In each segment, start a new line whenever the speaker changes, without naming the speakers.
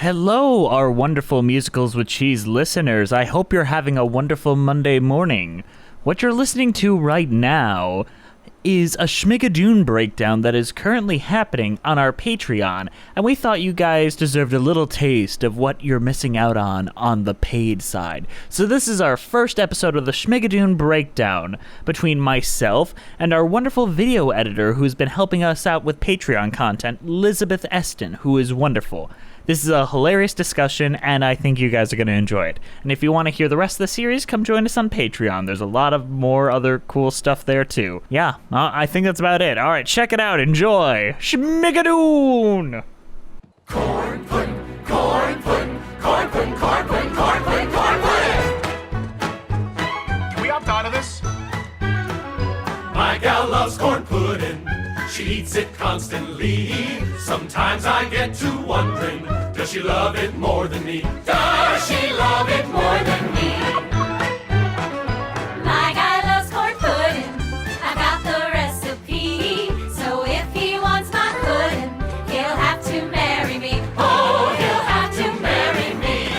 Hello, our wonderful Musicals with Cheese listeners. I hope you're having a wonderful Monday morning. What you're listening to right now is a Schmigadoon breakdown that is currently happening on our Patreon, and we thought you guys deserved a little taste of what you're missing out on the paid side. So this is our first episode of the Schmigadoon breakdown between myself and our wonderful video editor who's been helping us out with Patreon content, Liz Esten, who is wonderful. This is a hilarious discussion, and I think you guys are going to enjoy it. And if you want to hear the rest of the series, come join us on Patreon. There's a lot of more other cool stuff there, too. Yeah, I think that's about it. All right, check it out. Enjoy. Schmigadoon!
Corn pudding, corn pudding, corn pudding, corn pudding, corn pudding, corn pudding!
Can we opt out of this?
My gal loves corn pudding. She eats it constantly. Sometimes I get to wondering, does she love it more than me? Does she love it more than me?
My guy loves corn pudding. I got the recipe. So if he wants my pudding, he'll have to marry me. Oh, he'll have to marry me.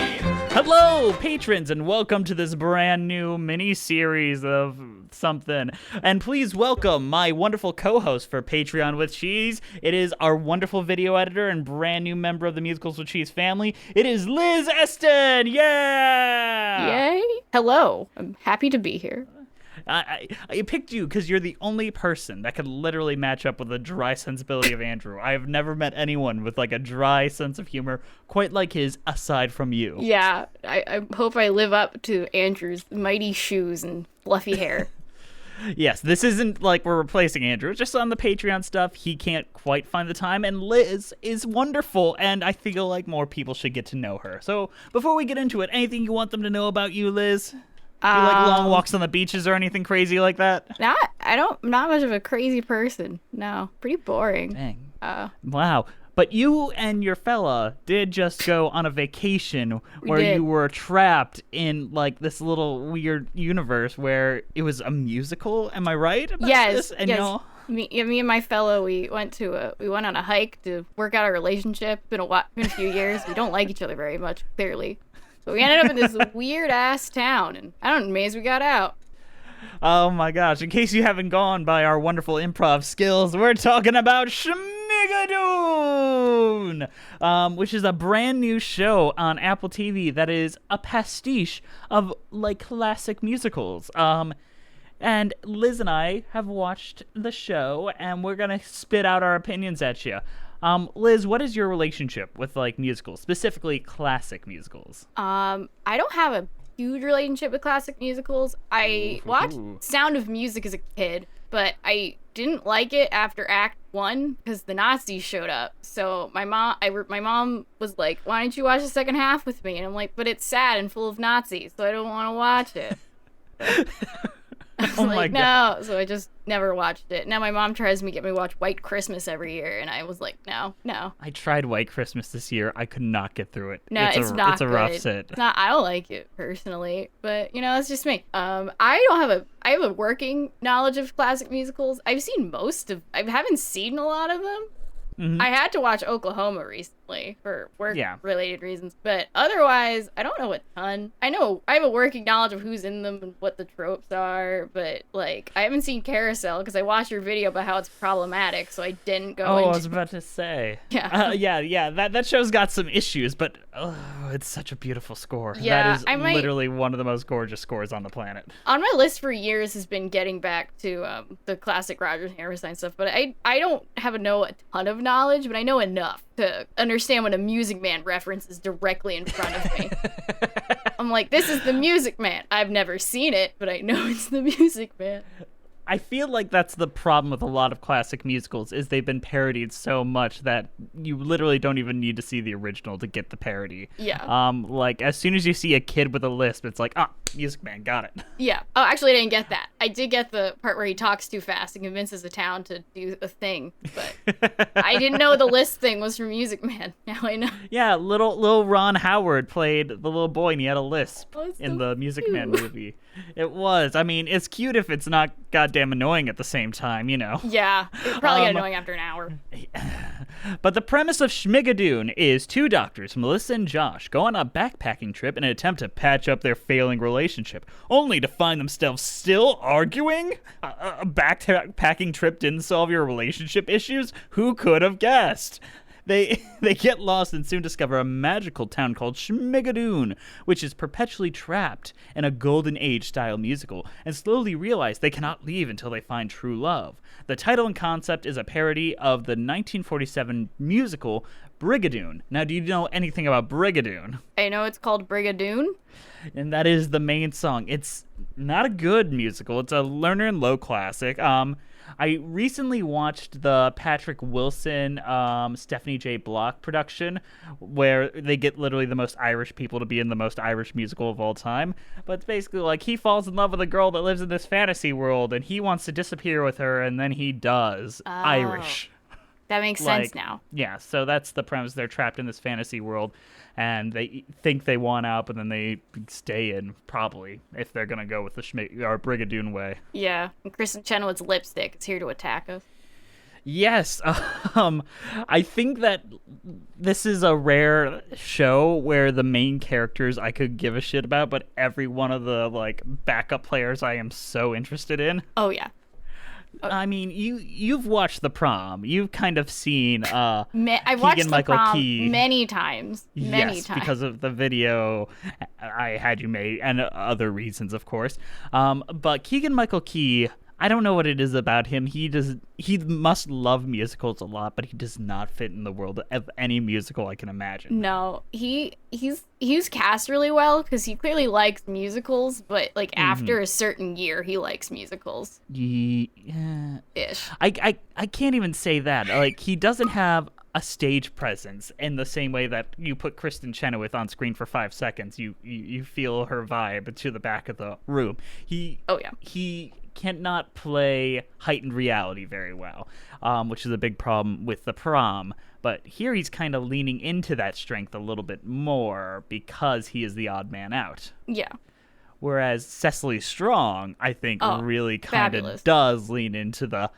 Hello, patrons, and welcome to this brand new mini-series of something. And please welcome my wonderful co-host for Patreon with Cheese. It is our wonderful video editor and brand new member of the Musicals with Cheese family. It is Liz Esten! Yeah!
Yay! Hello. I'm happy to be here.
I picked you because you're the only person that could literally match up with the dry sensibility of Andrew. I have never met anyone with like a dry sense of humor quite like his aside from you.
Yeah, I hope I live up to Andrew's mighty shoes and fluffy hair.
Yes, this isn't like we're replacing Andrew. It's just on the Patreon stuff. He can't quite find the time, and Liz is wonderful, and I feel like more people should get to know her. So before we get into it, anything you want them to know about you, Liz? Do you like long walks on the beaches or anything crazy like that?
I'm not much of a crazy person. No, pretty boring.
Dang. Wow. But you and your fella did just go on a vacation where you were trapped in like this little weird universe where it was a musical. Am I right about this? And
yes. Me and my fellow, we went on a hike to work out our relationship. Been a few years. We don't like each other very much, clearly. So we ended up in this weird ass town, and I don't know, amazed we got out.
Oh my gosh! In case you haven't gone by our wonderful improv skills, we're talking about Schmigadoon, which is a brand new show on Apple TV that is a pastiche of like classic musicals. And Liz and I have watched the show, and we're gonna spit out our opinions at you. Liz, what is your relationship with like musicals, specifically classic musicals?
I don't have a huge relationship with classic musicals. I watched Sound of Music as a kid, but I didn't like it after Act 1 because the Nazis showed up. So my mom was like, "Why don't you watch the second half with me?" And I'm like, "But it's sad and full of Nazis, so I don't want to watch it." I was like, no, so I just never watched it. Now my mom tries to get me to watch White Christmas every year, and I was like, no.
I tried White Christmas this year. I could not get through it.
No, it's not good.
Rough sit.
I don't like it personally, but that's just me. I have a working knowledge of classic musicals. I haven't seen a lot of them. Mm-hmm. I had to watch Oklahoma recently for work-related reasons, but otherwise, I don't know a ton. I know I have a working knowledge of who's in them and what the tropes are, but like I haven't seen Carousel because I watched your video about how it's problematic, so I didn't go.
I was about to say. Yeah. That show's got some issues, but it's such a beautiful score.
Yeah,
that is literally one of the most gorgeous scores on the planet.
On my list for years has been getting back to the classic Rodgers and Hammerstein stuff, but I don't know a ton of knowledge, but I know enough to understand when a Music Man reference is directly in front of me. I'm like, this is the Music Man. I've never seen it, but I know it's the Music Man.
I feel like that's the problem with a lot of classic musicals is they've been parodied so much that you literally don't even need to see the original to get the parody.
Yeah.
Like as soon as you see a kid with a lisp, it's like, Music Man, got it.
Yeah. Oh, actually, I didn't get that. I did get the part where he talks too fast and convinces the town to do a thing, but I didn't know the list thing was from Music Man. Now I know.
Yeah, little Ron Howard played the little boy, and he had a lisp
Oh, it's
in
so
the Music Man
cute.
movie. It was. I mean, it's cute if it's not goddamn annoying at the same time, you know.
Yeah, it probably got annoying after an hour.
But the premise of Schmigadoon is two doctors, Melissa and Josh, go on a backpacking trip in an attempt to patch up their failing relationship, only to find themselves still arguing? A backpacking trip didn't solve your relationship issues? Who could have guessed? They get lost and soon discover a magical town called Schmigadoon, which is perpetually trapped in a golden age style musical, and slowly realize they cannot leave until they find true love. The title and concept is a parody of the 1947 musical Brigadoon. Now, do you know anything about Brigadoon?
I know it's called Brigadoon.
And that is the main song. It's not a good musical. It's a Lerner and Loewe classic. I recently watched the Patrick Wilson, Stephanie J. Block production, where they get literally the most Irish people to be in the most Irish musical of all time. But it's basically like he falls in love with a girl that lives in this fantasy world, and he wants to disappear with her, and then he does. Irish.
That makes sense now.
Yeah, so that's the premise. They're trapped in this fantasy world, and they think they want out, but then they stay in, probably, if they're going to go with the Brigadoon way.
Yeah, and Kristen Chenoweth's lipstick is here to attack us.
Yes, I think that this is a rare show where the main characters I could give a shit about, but every one of the, like, backup players I am so interested in.
Oh, yeah.
I mean, you've watched The Prom. You've kind of seen
I've watched The Prom
Key.
many times.
Yes, because of the video I had you made, and other reasons, of course. But Keegan-Michael Key, I don't know what it is about him. He must love musicals a lot, but he does not fit in the world of any musical I can imagine.
No, he's cast really well because he clearly likes musicals, but like after a certain year, he likes musicals.
Yeah.
Ish.
I can't even say that. Like, he doesn't have a stage presence in the same way that you put Kristen Chenoweth on screen for 5 seconds. You feel her vibe to the back of the room. He cannot play heightened reality very well, which is a big problem with The Prom. But here he's kind of leaning into that strength a little bit more because he is the odd man out.
Yeah.
Whereas Cecily Strong, I think, really kind of does lean into the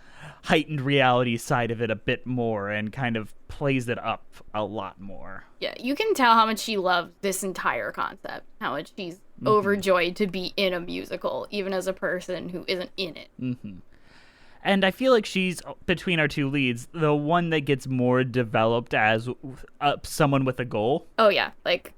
heightened reality side of it a bit more and kind of plays it up a lot more.
Yeah, you can tell how much she loves this entire concept, how much she's overjoyed to be in a musical, even as a person who isn't in it.
Mm-hmm. And I feel like she's, between our two leads, the one that gets more developed as someone with a goal.
Oh, yeah. Like,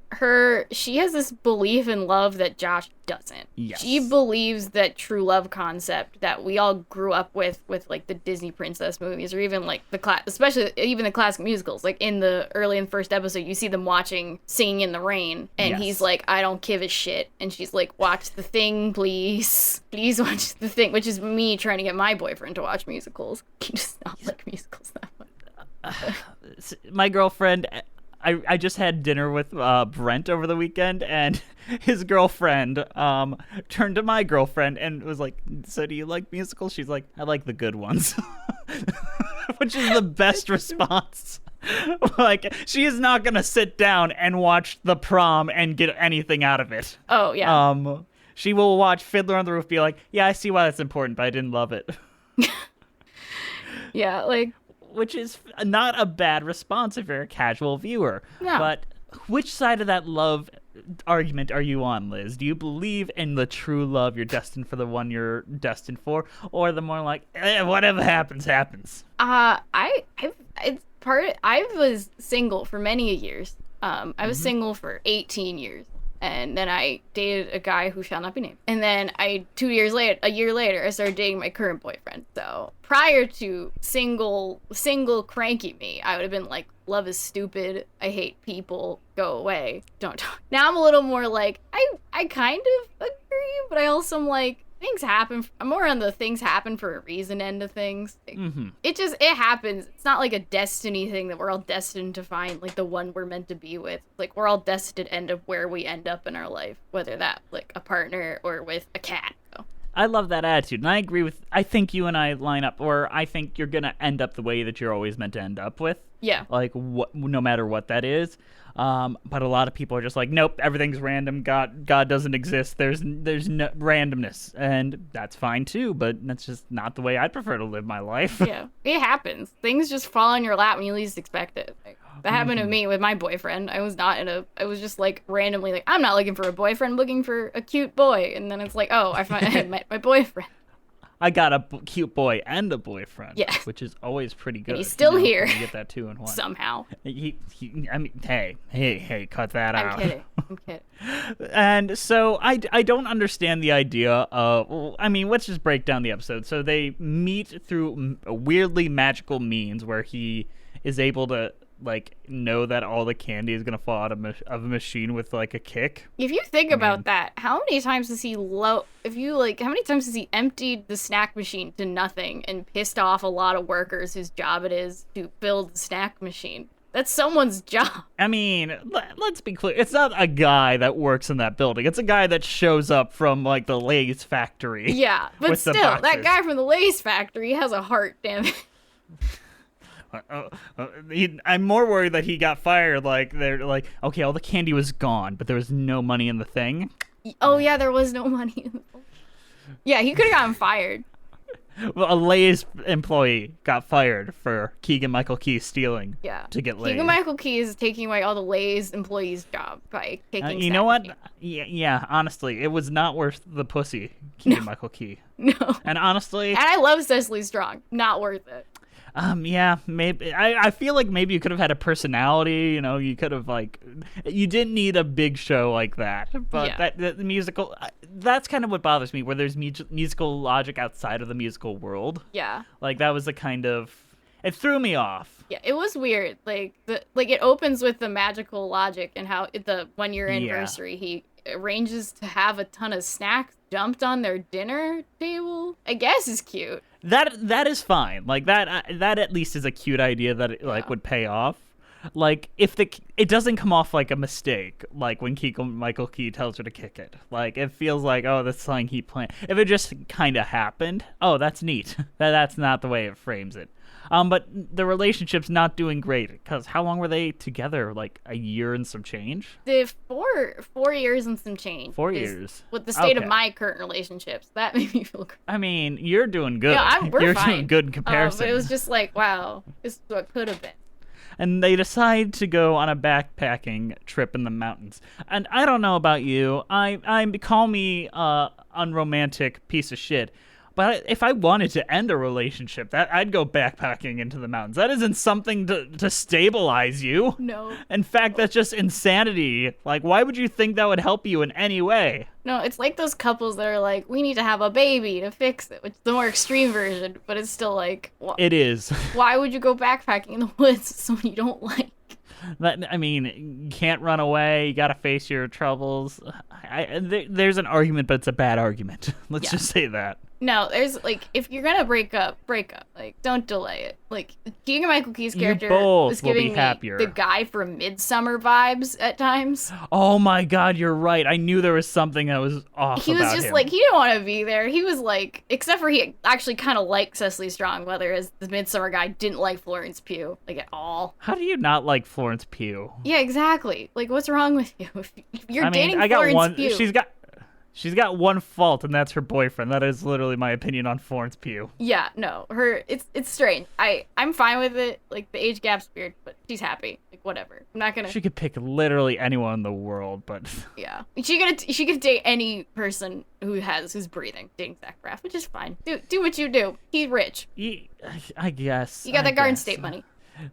she has this belief in love that Josh doesn't.
Yes.
She believes that true love concept that we all grew up with like, the Disney princess movies, or even, like, especially even the classic musicals. Like, in the first episode, you see them watching Singing in the Rain, and he's like, I don't give a shit. And she's like, watch The Thing, please. Please watch The Thing, which is me trying to get my boyfriend to watch musicals. He does not like musicals that much.
My girlfriend, I just had dinner with Brent over the weekend, and his girlfriend turned to my girlfriend and was like, so do you like musicals? She's like, I like the good ones. Which is the best response. Like, she is not going to sit down and watch The Prom and get anything out of it.
Oh, yeah.
She will watch Fiddler on the Roof, be like, yeah, I see why that's important, but I didn't love it.
Yeah, like...
Which is not a bad response if you're a casual viewer.
No.
But which side of that love argument are you on, Liz? Do you believe in the true love you're destined for, the one you're destined for? Or the more like, whatever happens, happens?
I was single for many years. I was single for 18 years. And then I dated a guy who shall not be named. And then a year later, I started dating my current boyfriend. So prior to single cranky me, I would have been like, love is stupid. I hate people. Go away. Don't talk. Now I'm a little more like, I kind of agree, but I also am like, things happen. I'm more on the things happen for a reason end of things. It happens. It's not like a destiny thing that we're all destined to find like the one we're meant to be with. Like, we're all destined to end up where we end up in our life, whether that like a partner or with a cat. So.
I love that attitude, and I agree with. I think you and I line up, or I think you're gonna end up the way that you're always meant to end up with.
Yeah.
Like no matter what that is. But a lot of people are just like, nope, everything's random. God doesn't exist. There's no randomness, and that's fine too. But that's just not the way I'd prefer to live my life.
Yeah, it happens. Things just fall in your lap when you least expect it. Like, that happened to me with my boyfriend. I was just like randomly like, I'm not looking for a boyfriend, I'm looking for a cute boy. And then it's like, oh, I met my boyfriend.
I got a cute boy and a boyfriend.
Yeah.
Which is always pretty good.
And he's still here.
You get that 2 in 1.
Somehow.
I mean, hey, cut that out.
I'm kidding.
And so I don't understand the idea of, I mean, let's just break down the episode. So they meet through weirdly magical means where he is able to, like, know that all the candy is going to fall out of a machine with, like, a kick.
If you think about that, how many times has he how many times has he emptied the snack machine to nothing and pissed off a lot of workers whose job it is to build the snack machine? That's someone's job.
I mean, let's be clear. It's not a guy that works in that building. It's a guy that shows up from, like, the Lay's factory.
Yeah, but
with
still,
the boxes.
that guy from the Lay's factory has a heart, damn it.
I'm more worried that he got fired. Like, they're like, okay, all the candy was gone, but there was no money in the thing.
Oh, yeah, there was no money. Yeah, he could have gotten fired.
Well, a Lay's employee got fired for Keegan-Michael Key stealing to get Lay's.
Keegan-Michael Key is taking away all the Lay's employees' job by kicking
you know what? Yeah, honestly, it was not worth the pussy, Keegan-Michael Key.
No.
And honestly...
And I love Cecily Strong. Not worth it.
Yeah, maybe. I feel like maybe you could have had a personality, you know, you could have, like, you didn't need a big show like that. But that musical, that's kind of what bothers me, where there's musical logic outside of the musical world.
Yeah.
Like, that was the kind of, it threw me off.
Yeah, it was weird. Like, it opens with the magical logic and how the 1 year anniversary, he arranges to have a ton of snacks dumped on their dinner table. I guess is cute.
That is fine. Like, that at least is a cute idea that it, like, would pay off. Like, if it doesn't come off like a mistake, like when Michael Key tells her to kick it. Like, it feels like, oh, that's something he planned. If it just kind of happened, oh, that's neat. That's not the way it frames it. But the relationship's not doing great, because how long were they together? Like, a year and some change?
The 4 years and some change.
4 years.
With the state of my current relationships, that made me feel great.
I mean, you're doing good.
Yeah, we're fine.
You're doing good in comparison.
But it was just like, wow, this is what could have been.
And they decide to go on a backpacking trip in the mountains. And I don't know about you. I call me unromantic piece of shit. But if I wanted to end a relationship, I'd go backpacking into the mountains. That isn't something to stabilize you.
No.
In fact, that's just insanity. Like, why would you think that would help you in any way?
No, it's like those couples that are like, we need to have a baby to fix it, which is the more extreme version, but it's still like...
It is.
Why would you go backpacking in the woods with someone you don't like?
I mean, you can't run away. You gotta face your troubles. There's an argument, but it's a bad argument. Let's just say that.
No, there's, like, if you're gonna break up. Like, don't delay it. Like, Keegan-Michael Key's character was giving me the guy from Midsummer vibes at times.
Oh my god, you're right. I knew there was something that was off
He was
about
just
him.
like, he didn't want to be there. He was like, except for he actually kind of liked Cecily Strong, whereas the Midsummer guy didn't like Florence Pugh, like, at all.
How do you not like Florence Pugh?
Yeah, exactly. Like, what's wrong with you? If you're dating
I got
Florence Pugh.
She's got one fault, and that's her boyfriend. That is literally my opinion on Florence Pugh.
Yeah, no, it's strange. I'm fine with it. Like, the age gap's weird, but she's happy. Like, whatever. I'm not gonna.
She could pick literally anyone in the world, but
yeah, she could date any person who's breathing. Dating Zach Braff, which is fine. Do what you do. He's rich.
I guess
you got that Garden State money.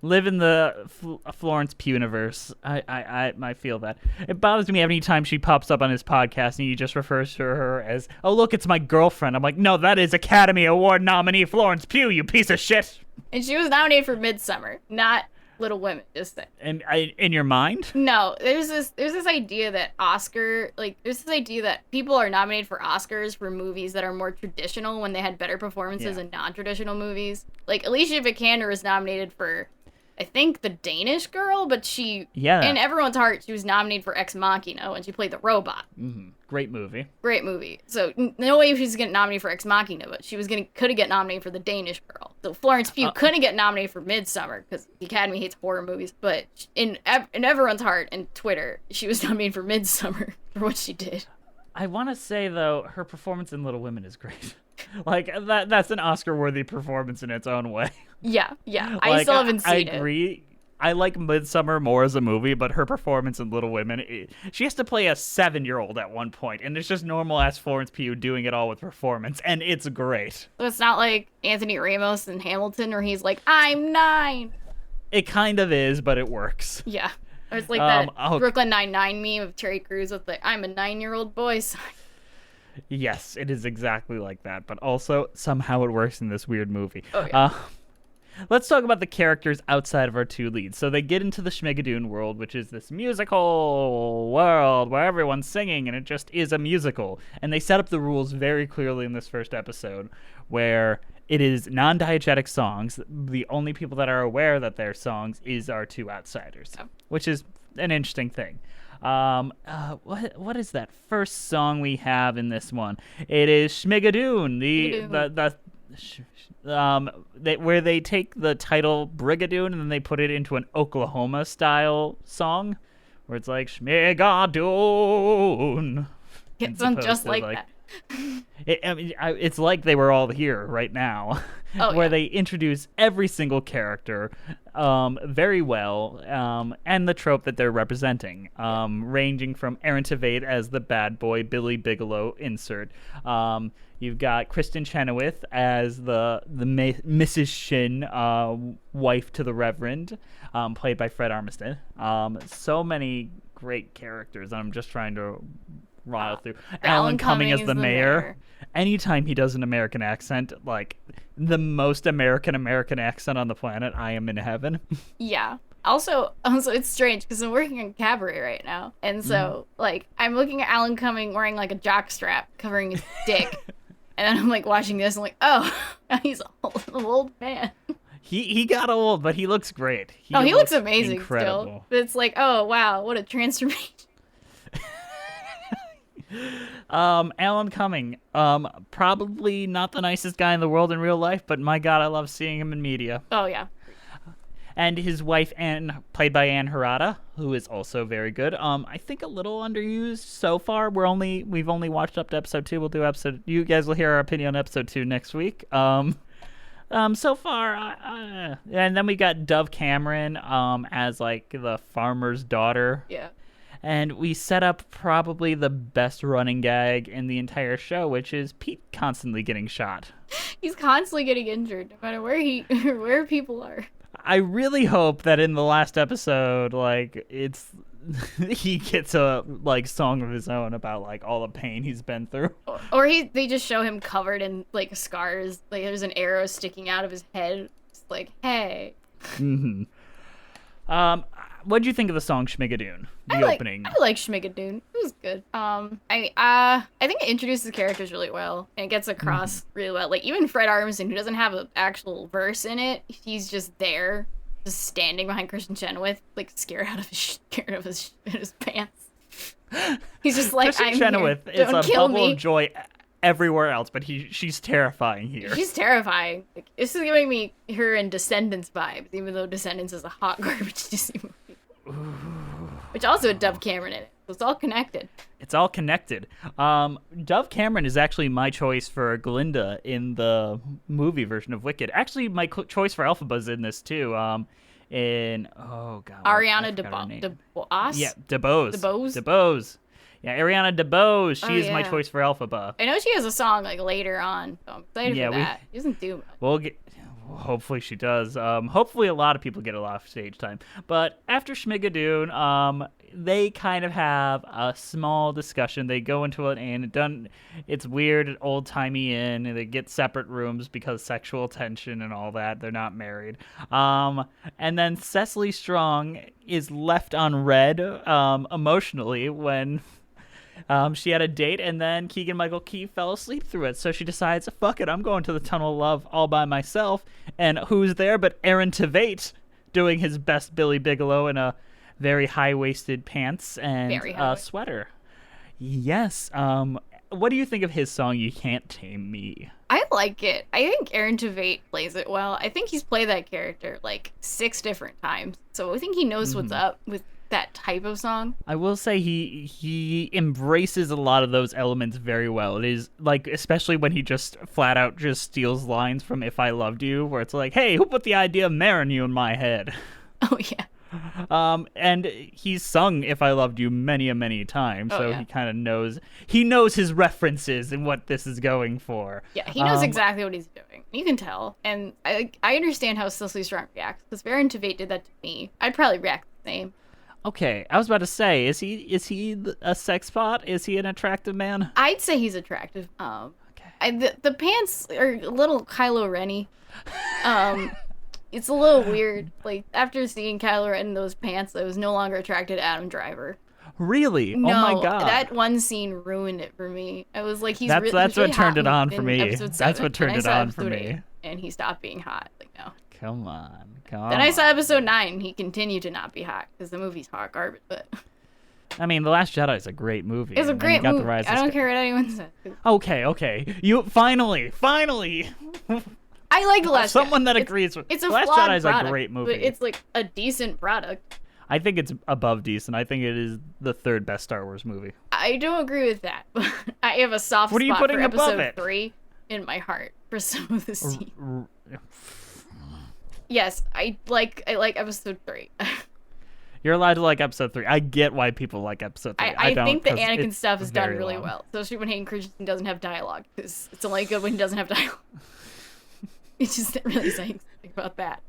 Live in the Florence Pugh universe. I feel that. It bothers me every time she pops up on his podcast and he just refers to her as, oh, look, it's my girlfriend. I'm like, no, that is Academy Award nominee Florence Pugh, you piece of shit.
And she was nominated for Midsummer, not Little Women, just that.
And in your mind?
No, there's this idea that there's this idea that people are nominated for Oscars for movies that are more traditional when they had better performances in non-traditional movies. Like, Alicia Vikander was nominated for I think, the Danish girl, but in everyone's heart, she was nominated for Ex Machina when she played the robot.
Mm-hmm. Great movie.
Great movie. So no way she's getting nominated for Ex Machina, but she was could have get nominated for the Danish girl. So Florence Pugh couldn't get nominated for Midsummer because the Academy hates horror movies. But in everyone's heart and Twitter, she was nominated for Midsummer for what she did.
I want to say though, her performance in Little Women is great. Like that's an Oscar-worthy performance in its own way.
Yeah. I still haven't seen it.
I agree. I like Midsummer more as a movie, but her performance in Little Women, she has to play a 7-year-old at one point, and it's just normal-ass Florence Pugh doing it all with performance, and it's great.
So it's not like Anthony Ramos in Hamilton, where he's like, I'm 9.
It kind of is, but it works.
Yeah. Or it's like that Brooklyn Nine-Nine meme of Terry Crews with the I'm a 9-year-old boy sign.
Yes, it is exactly like that, but also somehow it works in this weird movie.
Oh, yeah.
Let's talk about the characters outside of our two leads. So they get into the Schmigadoon world, which is this musical world where everyone's singing, and it just is a musical. And they set up the rules very clearly in this first episode, where it is non-diegetic songs. The only people that are aware that they're songs is our two outsiders, which is an interesting thing. What is that first song we have in this one? It is Schmigadoon, where they take the title Brigadoon and then they put it into an Oklahoma style song, where it's like Schmigadoon.
It sounds just like that.
It's like they were all here right now, where they introduce every single character very well, and the trope that they're representing, ranging from Aaron Tveit as the bad boy, Billy Bigelow, insert. You've got Kristen Chenoweth as the Mrs. Shin, wife to the Reverend, played by Fred Armisen. So many great characters, and I'm just trying to rile through. Alan Cumming as the mayor. Anytime he does an American accent, like the most American accent on the planet, I am in heaven.
Yeah. Also, it's strange because I'm working on Cabaret right now, and so like I'm looking at Alan Cumming wearing like a jockstrap covering his dick, and then I'm like watching this, and I'm like, oh, he's an old man.
He got old, but he looks great.
He looks amazing
incredible.
Still. But it's like, oh wow, what a transformation.
Alan Cumming, probably not the nicest guy in the world in real life, but my God, I love seeing him in media.
Oh yeah.
And his wife, Anne, played by Anne Harada, who is also very good. I think a little underused so far. We've only watched up to episode 2. We'll do you guys will hear our opinion on episode 2 next week. So far, and then we got Dove Cameron, as like the farmer's daughter.
Yeah.
And we set up probably the best running gag in the entire show, which is Pete constantly getting shot.
He's constantly getting injured, no matter where people are.
I really hope that in the last episode, like, he gets a like song of his own about like all the pain he's been through.
Or they just show him covered in like scars, like there's an arrow sticking out of his head. It's like, hey.
Mm-hmm. What did you think of the song Schmigadoon? Opening.
I like Schmigadoon. It was good. I think it introduces the characters really well and it gets across really well. Like even Fred Armisen, who doesn't have an actual verse in it, he's just there, just standing behind Kristen Chenoweth, like scared out of his pants. He's just like,
Kristen
I'm
Chenoweth
here. Don't
is a
kill
bubble
me.
of joy everywhere else, but she's terrifying here.
She's terrifying. Like, this is giving me her and Descendants vibes, even though Descendants is a hot garbage Disney movie. Which also had Dove Cameron in it. So it's all connected.
It's all connected. Dove Cameron is actually my choice for Glinda in the movie version of Wicked. Actually, my choice for Elphaba's in this too.
Ariana DeBose?
Yeah, DeBose. Yeah, Ariana DeBose. She is my choice for Elphaba.
I know she has a song like later on, so I'm excited for that. She doesn't do much.
Hopefully she does. Hopefully a lot of people get a lot of stage time. But after Schmigadoon, they kind of have a small discussion. They go into an inn. It's weird, old-timey inn. And they get separate rooms because sexual tension and all that. They're not married. And then Cecily Strong is left on red emotionally when she had a date, and then Keegan-Michael Key fell asleep through it. So she decides, fuck it, I'm going to the Tunnel of Love all by myself. And who's there but Aaron Tveit doing his best Billy Bigelow in a very high-waisted pants and a sweater. Yes. What do you think of his song, You Can't Tame Me?
I like it. I think Aaron Tveit plays it well. I think he's played that character like 6 different times. So I think he knows what's up with that type of song.
I will say he embraces a lot of those elements very well. It is like, especially when he just flat out just steals lines from If I Loved You, where it's like, hey, who put the idea of marrying you in my head?
Oh, yeah.
And he's sung If I Loved You many times, so he kind of knows his references and what this is going for.
Yeah, he knows exactly what he's doing. You can tell. And I understand how Cecily Strong reacts, because if Aaron Tveit did that to me, I'd probably react the same.
Okay, I was about to say, is he a sex bot? Is he an attractive man?
I'd say he's attractive. Okay. The pants are a little Kylo Ren-y. It's a little weird. Like, after seeing Kylo Ren in those pants, I was no longer attracted to Adam Driver.
Really?
No,
oh my god.
That one scene ruined it for me. I was like,
that's
really
what turned it on for me. That's what turned it on for
me.
me.
And he stopped being hot. Like, no.
Come on.
Then I saw episode 9. He continued to not be hot because the movie's hot garbage. But
I mean, The Last Jedi is a great movie.
It's a great movie. I don't care what anyone says.
Okay. You finally.
I like The Last Jedi.
Someone that agrees with
it's a
The Last
flawed
Jedi is
product,
a great movie.
But it's like a decent product.
I think it's above decent. I think it is the 3rd best Star Wars movie.
I don't agree with that. I have a soft
what are you
spot
putting
for
above
episode
it?
3 in my heart for some of the scenes. Yes, I like episode 3.
You're allowed to like episode 3. I get why people like episode 3.
I think the Anakin stuff is done really well, especially when Hayden Christensen doesn't have dialogue, because it's only good when he doesn't have dialogue. It's just really saying something about that.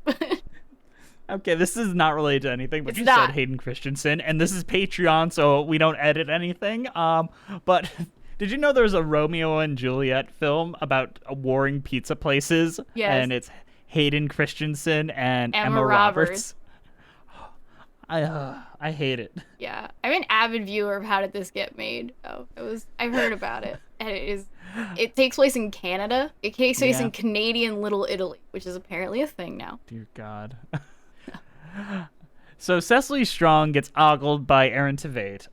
Okay, this is not related to anything, but said Hayden Christensen, and this is Patreon, so we don't edit anything. But did you know there's a Romeo and Juliet film about warring pizza places?
Yes.
And it's Hayden Christensen and
Emma Roberts.
I hate it.
Yeah, I'm an avid viewer of How Did This Get Made. Oh, I've heard about it, and it takes place in Canada. It takes place in Canadian Little Italy, which is apparently a thing now.
Dear God. So Cecily Strong gets ogled by Aaron Tveit,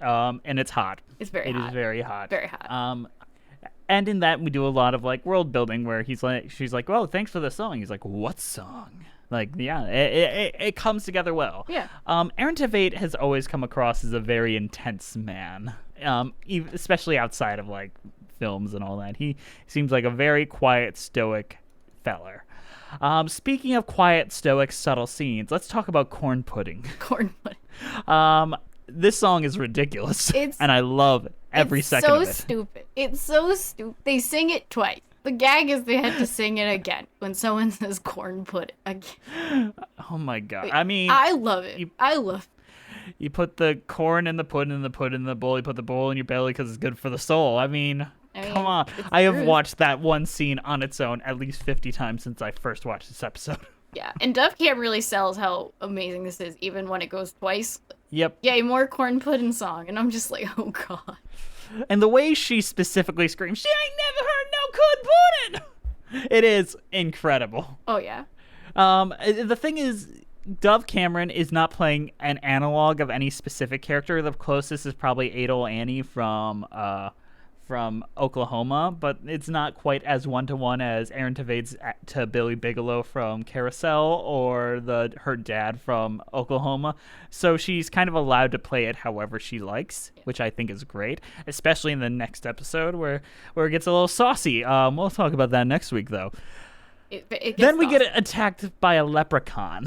and it's hot.
It's very hot.
It is very hot.
Very hot.
And in that we do a lot of like world building where she's like, "Oh, thanks for the song." He's like, "What song?" Like, yeah, it comes together well.
Yeah.
Aaron Tveit has always come across as a very intense man, especially outside of like films and all that. He seems like a very quiet, stoic feller. Speaking of quiet, stoic, subtle scenes, let's talk about corn pudding.
Corn pudding.
This song is ridiculous, and I love every second of it.
It's so stupid. It's so stupid. They sing it twice. The gag is they had to sing it again when someone says corn pudding again.
Oh my god. I mean,
I love it. I love it.
You put the corn in the pudding and the pudding in the bowl. You put the bowl in your belly because it's good for the soul. I mean, come on. I have watched that one scene on its own at least 50 times since I first watched this episode.
Yeah, and Dove Camp really sells how amazing this is, even when it goes twice.
Yep.
Yay, more corn pudding song. And I'm just like, oh god.
And the way she specifically screams, "She ain't never heard no corn pudding!" It is incredible.
Oh, yeah.
The thing is, Dove Cameron is not playing an analog of any specific character. The closest is probably Adol Annie from Oklahoma, but it's not quite as one-to-one as Aaron Tveit's to Billy Bigelow from Carousel or her dad from Oklahoma. So she's kind of allowed to play it however she likes, which I think is great, especially in the next episode where it gets a little saucy. We'll talk about that next week, though. Then we get attacked by a leprechaun.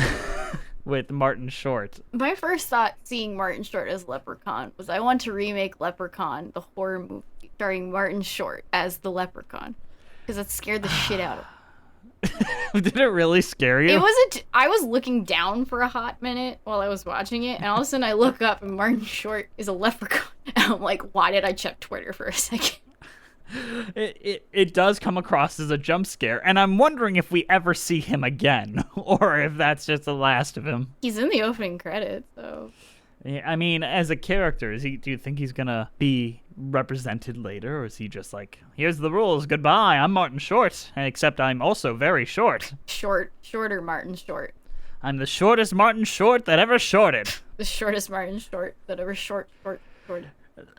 With Martin Short.
My first thought seeing Martin Short as Leprechaun was I want to remake Leprechaun, the horror movie, starring Martin Short as the Leprechaun. Because it scared the shit out of me.
Did it really scare you?
I was looking down for a hot minute while I was watching it, and all of a sudden I look up and Martin Short is a leprechaun. And I'm like, why did I check Twitter for a second?
It does come across as a jump scare, and I'm wondering if we ever see him again, or if that's just the last of him.
He's in the opening credits, so...
Yeah, I mean, as a character, do you think he's gonna be represented later, or is he just like, here's the rules, goodbye, I'm Martin Short, except I'm also very short.
Shorter Martin Short.
I'm the shortest Martin Short that ever shorted.
The shortest Martin Short that ever shorted.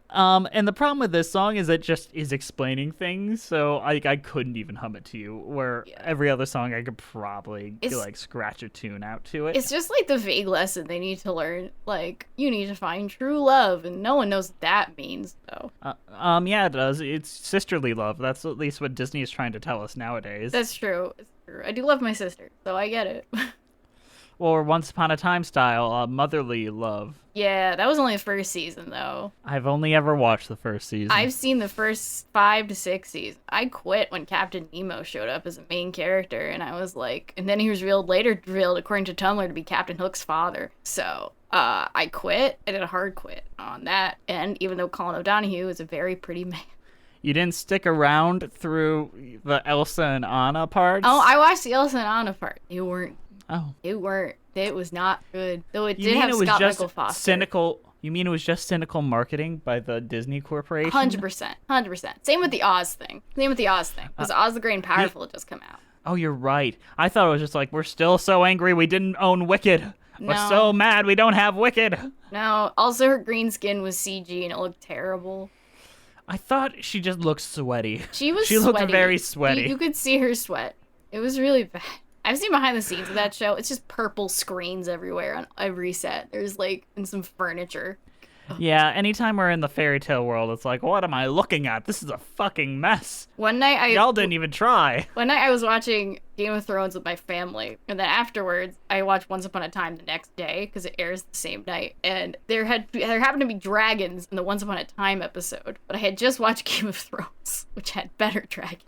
And the problem with this song is it just is explaining things, so I couldn't even hum it to you, where every other song I could probably scratch a tune out to it.
It's just like the vague lesson they need to learn, like, you need to find true love, and no one knows what that means, though.
Yeah, it does. It's sisterly love. That's at least what Disney is trying to tell us nowadays.
That's true. It's true. I do love my sister, so I get it.
Or Once Upon a Time style, motherly love.
Yeah, that was only the first season, though.
I've only ever watched the first season.
I've seen the first 5 to 6 seasons. I quit when Captain Nemo showed up as a main character, and I was like, and then he was revealed according to Tumblr to be Captain Hook's father. So, I quit. I did a hard quit on that, and even though Colin O'Donoghue is a very pretty man.
You didn't stick around through the Elsa and Anna parts?
Oh, I watched the Elsa and Anna part. You weren't.
Oh.
It weren't. It was not good. Though it
You
did
mean
have
it was
Scott
just
Michael Foster.
cynical? You mean it was just cynical marketing by the Disney Corporation?
100%. 100%. Same with the Oz thing. Because Oz the Great and Powerful had just come out.
Oh, you're right. I thought it was just like, we're still so angry we didn't own Wicked. We're
No.
so mad we don't have Wicked.
No. Also, her green skin was CG and it looked terrible.
I thought she just looked sweaty.
She was
She
sweaty.
looked very sweaty.
You could see her sweat. It was really bad. I've seen behind the scenes of that show. It's just purple screens everywhere on every set. There's like, and some furniture.
Yeah, anytime we're in the fairy tale world, it's like, what am I looking at? This is a fucking mess.
One night
Y'all didn't even try.
One night I was watching Game of Thrones with my family, and then afterwards I watched Once Upon a Time the next day because it airs the same night. And there happened to be dragons in the Once Upon a Time episode, but I had just watched Game of Thrones, which had better dragons.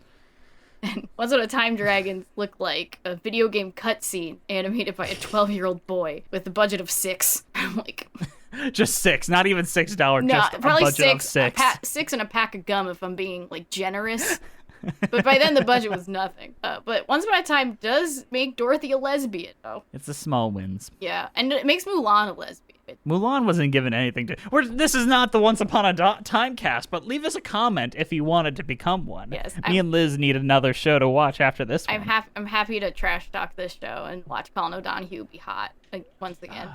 And Once Upon a Time dragons look like a video game cutscene animated by a 12-year-old boy with a budget of 6. I'm like,
Just $6, not even $6.
no,
just
probably
a budget
6.
of 6.
6 and a pack of gum if I'm being like generous. But by then the budget was nothing. But Once Upon a Time does make Dorothy a lesbian, though.
It's the small wins.
Yeah, and it makes Mulan a lesbian.
Mulan wasn't given anything to. This is not the Once Upon a Time cast, but leave us a comment if you wanted to become one.
Yes,
Me and Liz need another show to watch after this one.
I'm happy to trash talk this show and watch Colin O'Donoghue be hot once again.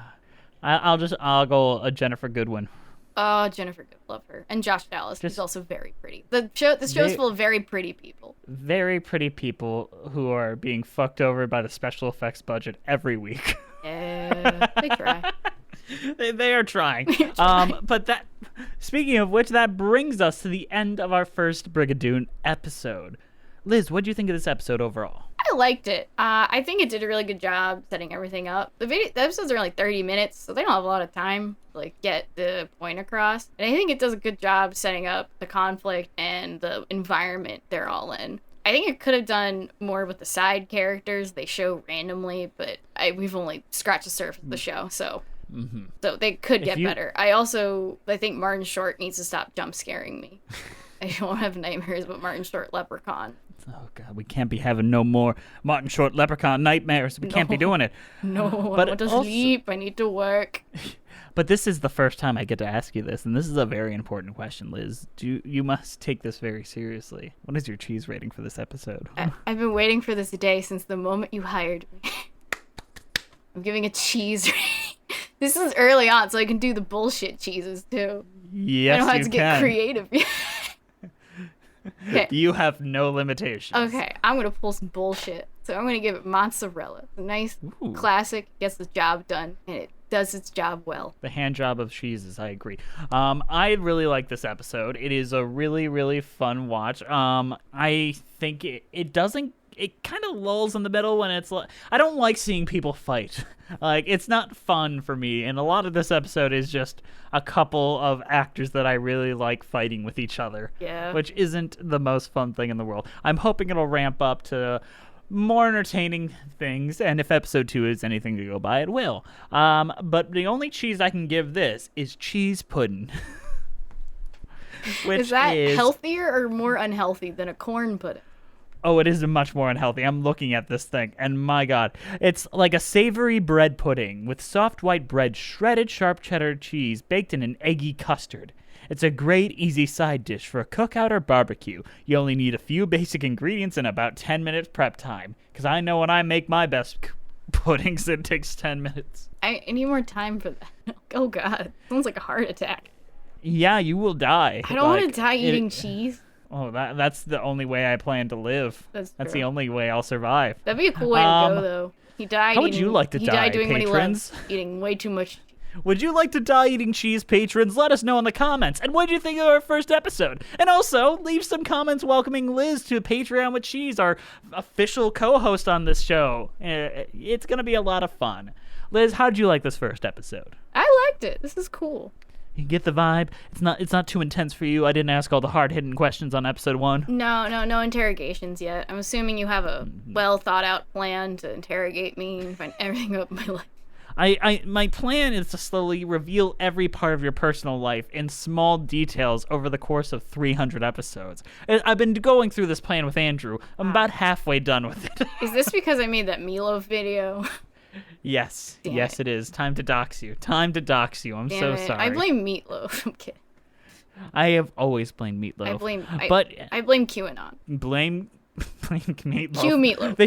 I'll go a Jennifer Goodwin.
Oh, Jennifer Good, love her, and Josh Dallas, who's also very pretty. This show's full of very pretty people.
Very pretty people who are being fucked over by the special effects budget every week.
Yeah, they try.
They are trying. But that, speaking of which, that brings us to the end of our first Brigadoon episode. Liz, what do you think of this episode overall?
I liked it. I think it did a really good job setting everything up. The episodes are only 30 minutes, so they don't have a lot of time to like get the point across. And I think it does a good job setting up the conflict and the environment they're all in. I think it could have done more with the side characters they show randomly, but we've only scratched the surface of the show, so so they could get better. I think Martin Short needs to stop jump scaring me. I don't have nightmares about Martin Short Leprechaun.
Oh god, we can't be having no more Martin Short Leprechaun nightmares. We can't be doing it.
No,
But
I want to
also-
sleep. I need to work.
But this is the first time I get to ask you this, and this is a very important question, Liz. You must take this very seriously. What is your cheese rating for this episode?
I've been waiting for this day since the moment you hired me. I'm giving a cheese rating. This is early on, so I can do the bullshit cheeses too.
Yes,
I don't have
you
to
can.
get creative. Okay.
You have no limitations.
Okay, I'm gonna pull some bullshit. So I'm gonna give it mozzarella. A nice classic, gets the job done, and it does its job well.
The hand job of cheeses, I agree. I really like this episode. It is a really, really fun watch. I think it kind of lulls in the middle when it's like, I don't like seeing people fight. Like, it's not fun for me, and a lot of this episode is just a couple of actors that I really like fighting with each other.
Yeah.
Which isn't the most fun thing in the world. I'm hoping it'll ramp up to more entertaining things, and if episode 2 is anything to go by, it will. But the only cheese I can give this is cheese pudding. Which
is that healthier or more unhealthy than a corn pudding?
Oh, it is much more unhealthy. I'm looking at this thing, and my god. It's like a savory bread pudding with soft white bread, shredded sharp cheddar cheese, baked in an eggy custard. It's a great, easy side dish for a cookout or barbecue. You only need a few basic ingredients and about 10 minutes prep time. Because I know when I make my best puddings, it takes 10 minutes.
I need more time for that. Oh god, sounds like a heart attack.
Yeah, you will die.
I don't want to die eating cheese.
Oh, that's the only way I plan to live.
That's
the
true.
only way I'll survive.
That'd be a cool way to go, though. He died.
How would you like to
he
die,
died doing
patrons?
what he loved, eating way too much.
Would you like to die eating cheese, patrons? Let us know in the comments. And what did you think of our first episode? And also, leave some comments welcoming Liz to Patreon with Cheese, our official co-host on this show. It's going to be a lot of fun. Liz, how'd you like this first episode?
I liked it. This is cool.
You get the vibe? It's not too intense for you. I didn't ask all the hard-hitting questions on episode 1.
No interrogations yet. I'm assuming you have a well-thought-out plan to interrogate me and find everything about my life.
My plan is to slowly reveal every part of your personal life in small details over the course of 300 episodes. I've been going through this plan with Andrew. I'm about halfway done with it.
Is this because I made that Meatloaf video?
Yes.
Damn
Yes, it is. Time to dox you. I'm
Damn
so
it.
sorry.
I blame Meatloaf. I'm kidding.
I have always blamed Meatloaf.
I blame QAnon.
Blame Meatloaf.
Q Meatloaf.
They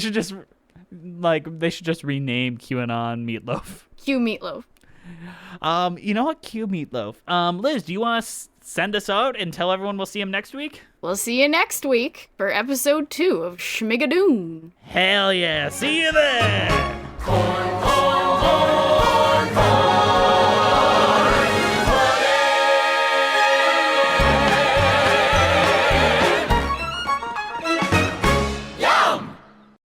should just rename QAnon Meatloaf.
Q Meatloaf.
You know what? Q Meatloaf. Liz, do you want to send us out and tell everyone we'll see him next week?
We'll see you next week for episode 2 of Schmigadoon.
Hell yeah. See you there.
Corn